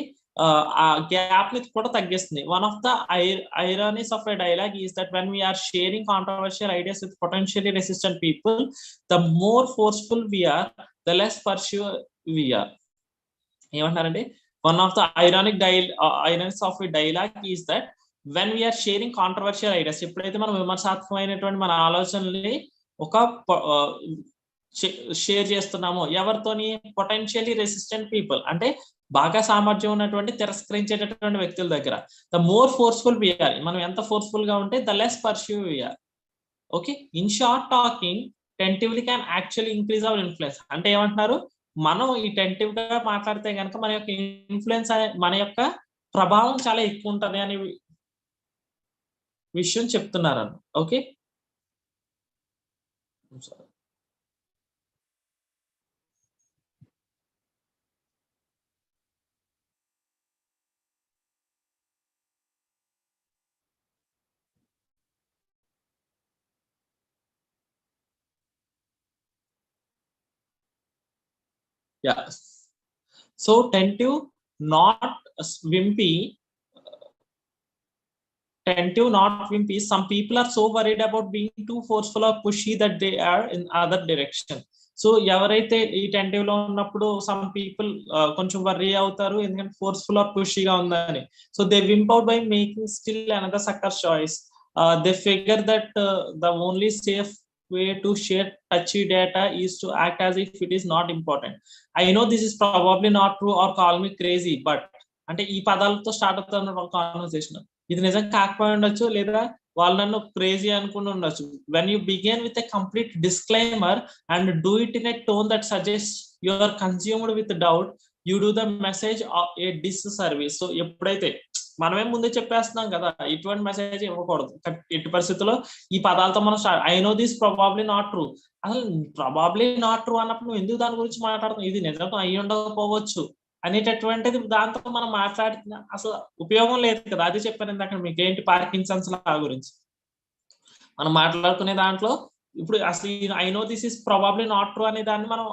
ఆ గ్యాప్ ని కూడా తగ్గిస్తుంది. One of the ironies of a dialogue is that when we are sharing controversial ideas with potentially resistant people, the more forceful we are, the less persuasive we are. ఏమంటారండి? One of the ironies of a dialogue is that when we are sharing controversial ideas, ఎప్పుడైతే మనం విమర్శాత్మకమైనటువంటి మన ఆలోచనల్ని ఒక share చేస్తున్నామో ఎవరితోని? Potentially resistant people, అంటే బాగా సామర్థ్యం ఉన్నటువంటి తిరస్కరించేటటువంటి వ్యక్తుల దగ్గర. ద మోర్ ఫోర్స్ఫుల్ వీఆర్, మనం ఎంత ఫోర్స్ఫుల్ గా ఉంటే the less persuasive. Okay, in short, talking tentatively can actually increase our influence. అంటే ఏమంటున్నారు? మనం ఈ టెంటివ్ గా మాట్లాడితే కనుక మన యొక్క ఇన్ఫ్లుయెన్స్, మన యొక్క ప్రభావం చాలా ఎక్కువ ఉంటది అనే విషయం చెప్తున్నారు. Okay, yeah. So tentative, not wimpy. Tentative, not wimpy. Some people are so worried about being too forceful or pushy that they are in other direction. So ఎవరైతే ఈ టెంటివ్ లో ఉన్నప్పుడు సమ్ పీపుల్ కొంచెం వర్రీ అవుతారు ఎందుకంటే forceful or పుషీగా ఉందని. So they wimp out by making still another sucker choice. They figure that the only safe way to share touchy data is to act as if it is not important. I know this is probably not true or call me crazy, but అంటే ఈ పదాలతో start అవుతున్న conversation ఇది నిజం కాకపోయి ఉండొచ్చు లేదా వాళ్ళు నన్ను క్రేజీ అనుకుని ఉండొచ్చు. When you begin with a complete disclaimer and do it in a tone that suggest you are consumed with doubt, you do the message a disservice. So ఎప్పుడైతే మనమే ముందే చెప్పేస్తున్నాం కదా ఇటువంటి మెసేజ్ ఇవ్వకూడదు ఎట్టి పరిస్థితుల్లో ఈ పదాలతో మనం I know this probably not true. అసలు ప్రాబబ్లీ నాట్ ట్రూ అన్నప్పుడు నువ్వు ఎందుకు దాని గురించి మాట్లాడుతున్నావు, ఇది నిజం అయ్యి ఉండకపోవచ్చు అనేటటువంటిది దాంతో మనం మాట్లాడుతున్నా అసలు ఉపయోగం లేదు కదా. అది చెప్పాను ఇందాక మీకు ఏంటి పార్కిన్సన్స్ లా గురించి మనం మాట్లాడుకునే దాంట్లో. ఇప్పుడు అసలు I know this is probably not true అనే దాన్ని మనం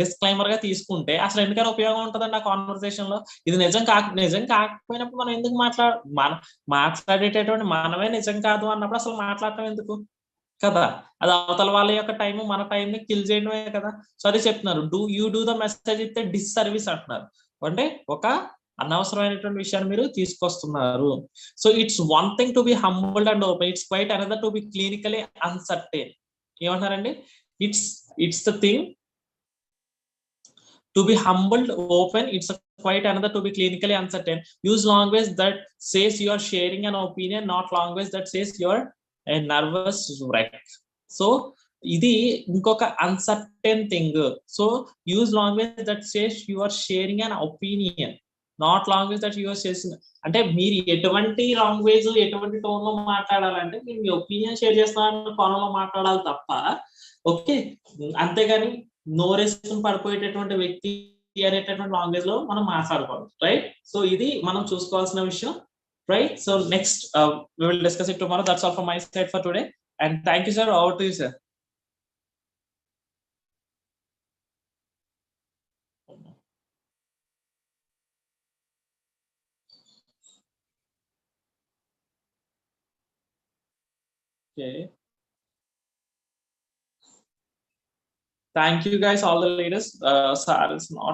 డిస్క్లైమర్ గా తీసుకుంటే అసలు ఎందుకైనా ఉపయోగం ఉంటుందండి ఆ కాన్వర్సేషన్ లో. ఇది నిజం కాకపోయినప్పుడు మనం ఎందుకు మాట్లాడేటటువంటి మనమే నిజం కాదు అన్నప్పుడు అసలు మాట్లాడటం ఎందుకు కదా. అది అవతల వాళ్ళ యొక్క టైం మన టైం ని కిల్ చేయడమే కదా. సో అది చెప్తున్నారు యూ డూ ద మెసేజ్ ఇస్తే డిస్ సర్వీస్ అంటున్నారు, అంటే ఒక అనవసరమైనటువంటి విషయాన్ని మీరు తీసుకొస్తున్నారు. So it's one thing to be humbled and open, it's quite another to be clinically uncertain. ఏమంటారండి, it's the thing to be humbled open, it's quite another to be clinically uncertain. Use language that says you are sharing an opinion, not language that says you are a nervous wreck. So ఇది ఇంకొక uncertain thing. So use language that says you are sharing an opinion, not language that you're చేసిన. అంటే మీరు ఎటువంటి language ఎటువంటి tone లో మాట్లాడాలంటే మీరు మీ ఒపీనియన్ షేర్ చేస్తున్న కోణంలో మాట్లాడాలి తప్ప, ఓకే, అంతేగాని నోరేసుకుని పడిపోయేటటువంటి వ్యక్తి అనేటటువంటి లాంగ్వేజ్ లో మనం మాట్లాడుకోవాలి, రైట్. సో ఇది మనం చూసుకోవాల్సిన విషయం, right. So next we will discuss it tomorrow. That's all from my side for today, and thank you sir. Over to you sir. Okay, thank you guys, all the leaders. Sir is not